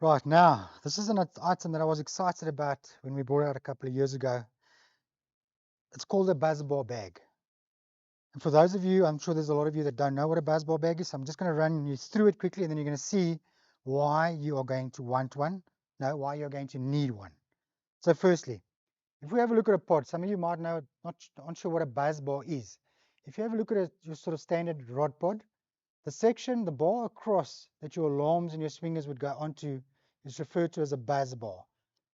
Right, now, this is an item that I was excited about when we brought it out a couple of years ago. It's called a Buzz Bar bag. And for those of you, I'm sure there's a lot of you that don't know what a Buzz Bar bag is. So I'm just going to run you through it quickly, and then you're going to see why you are going to want one. No, why you're going to need one. So firstly, if we have a look at a pod, some of you might know, not sure what a Buzz Bar is. If you have a look at your sort of standard rod pod, the section, the bar across that your alarms and your swingers would go onto is referred to as a buzz bar.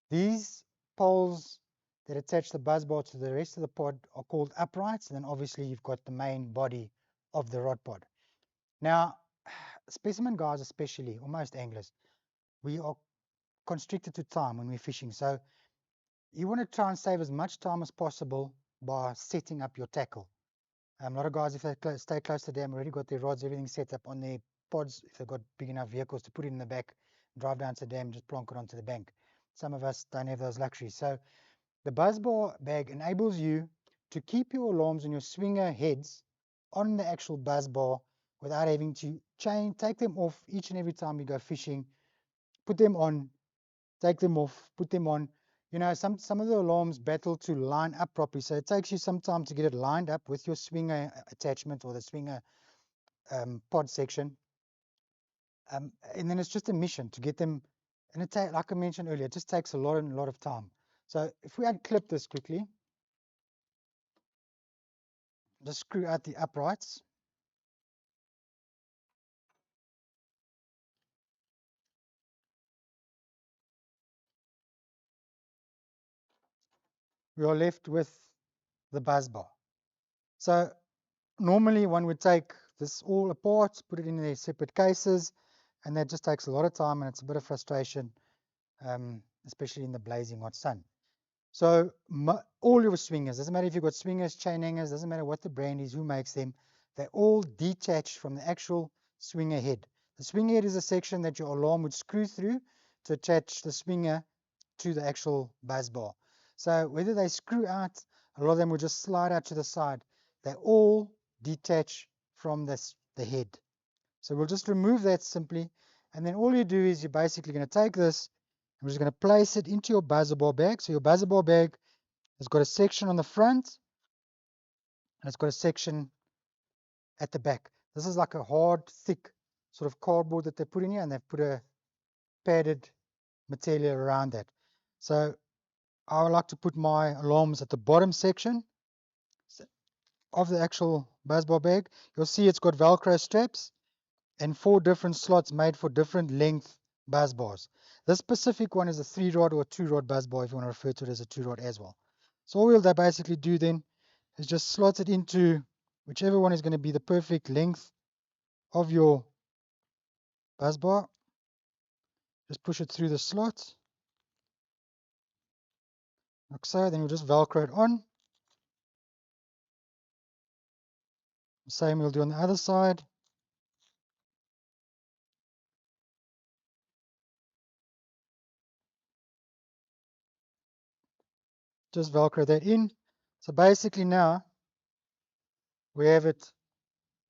These poles that attach the buzz bar to the rest of the pod are called uprights, and then obviously you've got the main body of the rod pod. Now, specimen guys especially, or most anglers, we are constricted to time when we're fishing. So you want to try and save as much time as possible by setting up your tackle. A lot of guys, if they stay close to them, already got their rods, everything set up on their pods. If they've got big enough vehicles to put it in the back, drive down to the dam, just plonk it onto the bank. Some of us don't have those luxuries. So the Buzz Bar bag enables you to keep your alarms and your swinger heads on the actual buzz bar without having to take them off each and every time you go fishing, put them on, take them off, put them on. You know, some of the alarms battle to line up properly, so it takes you some time to get it lined up with your swinger attachment or the swinger pod section. And then it's just a mission to get them, and like I mentioned earlier, it just takes a lot of time. So if we unclip this quickly, just screw out the uprights. We are left with the buzz bar. So normally one would take this all apart, put it in their separate cases, and that just takes a lot of time and it's a bit of frustration, especially in the blazing hot sun. So all your swingers, doesn't matter if you've got swingers, chain hangers, doesn't matter what the brand is, who makes them, they're all detached from the actual swinger head. The swinger head is a section that your alarm would screw through to attach the swinger to the actual buzz bar. So whether they screw out, a lot of them will just slide out to the side. They all detach from the head. So we'll just remove that simply, and then all you do is you're basically going to take this, and we're just going to place it into your buzzer bar bag. So your buzzer bar bag has got a section on the front, and it's got a section at the back. This is like a hard, thick sort of cardboard that they put in here, and they've put a padded material around that. So I would like to put my alarms at the bottom section of the actual buzz bar bag. You'll see it's got Velcro straps and 4 different slots made for different length buzz bars. This specific one is a 3-rod or a 2-rod buzz bar, if you want to refer to it as a 2-rod as well. So all we'll basically do then is just slot it into whichever one is going to be the perfect length of your buzz bar. Just push it through the slot, like so. Then we'll just Velcro it on. Same we'll do on the other side. Just Velcro that in. So basically now we have it,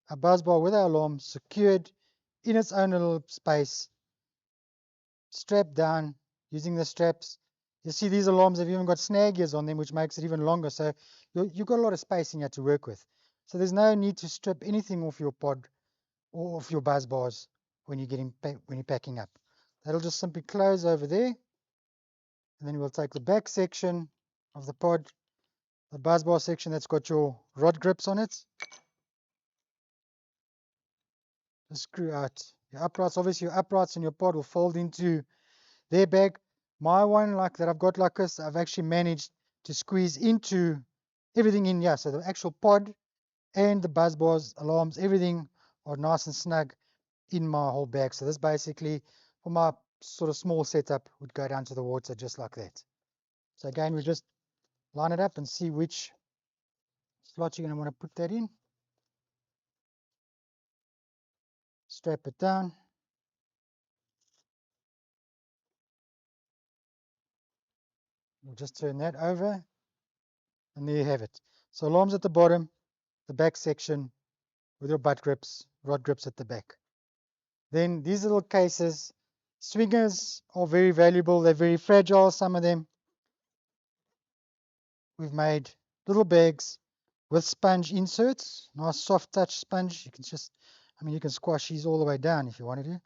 a buzz bar with our alarm secured in its own little space, strapped down using the straps. You see these alarms have even got snag ears on them, which makes it even longer. So you've got a lot of space in here to work with. So there's no need to strip anything off your pod or off your buzz bars when you're packing up. That'll just simply close over there, and then we'll take the back section of the pod, the buzz bar section that's got your rod grips on it. Just screw out your uprights. Obviously your uprights in your pod will fold into their bag. My one, like that I've got like this, I've actually managed to squeeze into everything in here. So the actual pod and the buzz bars, alarms, everything are nice and snug in my whole bag. So this basically, for my sort of small setup, would go down to the water just like that. So again, we just line it up and see which slot you're going to want to put that in. Strap it down. We'll just turn that over, and there you have it. So alarms at the bottom, the back section with your butt grips, rod grips at the back. Then these little cases Swingers are very valuable. They're very fragile, some of them. We've made little bags with sponge inserts. Nice soft touch sponge. You can just, you can squash these all the way down if you wanted to.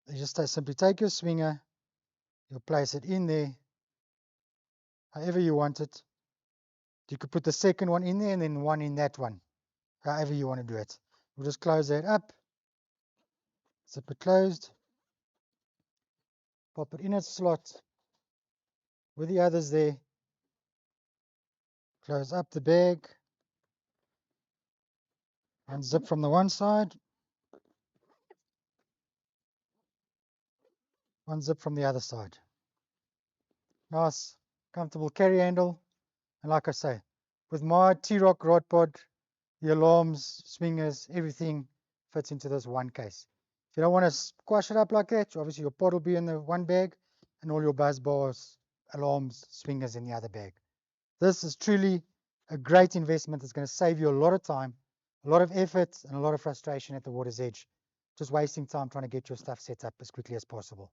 You just simply take your swinger, you'll place it in there, however you want it. You could put the second one in there and then one in that one, however you want to do it. We'll just close that up, zip it closed, pop it in its slot with the others there, close up the bag, unzip from the one side, unzip from the other side. Nice, comfortable carry handle. And like I say, with my T-Rock rod pod, the alarms, swingers, everything fits into this one case. If you don't want to squash it up like that, obviously your pod will be in the one bag and all your buzz bars, alarms, swingers in the other bag. This is truly a great investment. It's going to save you a lot of time, a lot of effort, and a lot of frustration at the water's edge. Just wasting time trying to get your stuff set up as quickly as possible.